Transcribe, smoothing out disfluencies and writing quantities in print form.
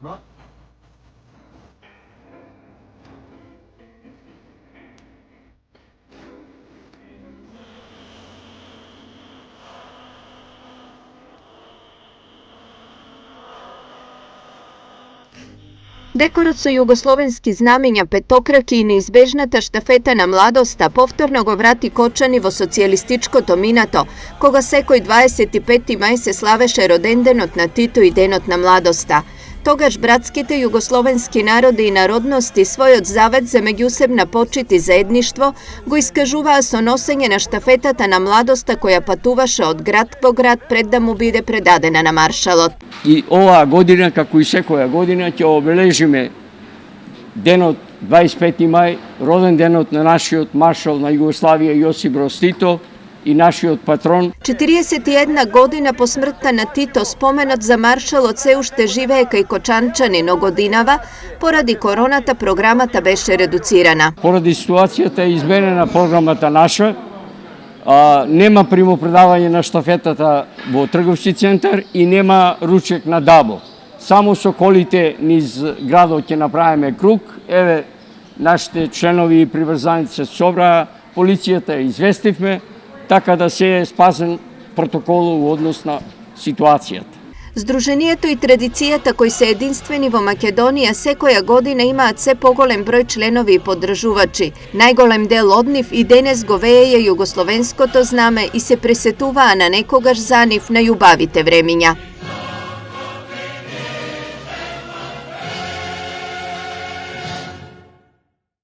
Декорот со југословенски знамења, петокраки и неизбежната штафета на младоста повторно го врати Кочани во социјалистичкото минато, кога секој 25. мај се славеше роденденот на Тито и денот на младоста. Тогаш братските југословенски народи и народности својот завет за меѓусебна почит и заедништво го искажуваа со носење на штафетата на младоста која патуваше од град во град пред да му биде предадена на маршалот. И оваа година, како и секоја година, ќе обележиме денот 25. мај, роден денот на нашиот маршал на Југославија Јосип Броз Тито и нашиот патрон. 41 година по смртта на Тито споменот за маршалот се уште живее кај кочанчани, но годинава поради короната програмата беше редуцирана. Поради ситуацијата е изменена програмата наша. Нема примопредавање на штафетата во трговски центар и нема ручек на Дабо. Само со колите низ градот ќе направиме круг. Еве, нашите членови и приврзаници се собраа, полицијата известивме, така да се е спазен протокол во однос на ситуацијата. Сдруженијето и традицијата кои се единствени во Македонија секоја година имаат се поголем број членови и поддржувачи. Најголем дел од нив и денес го вееја југословенското знаме и се пресетуваа на некогаш за нив најубавите времиња.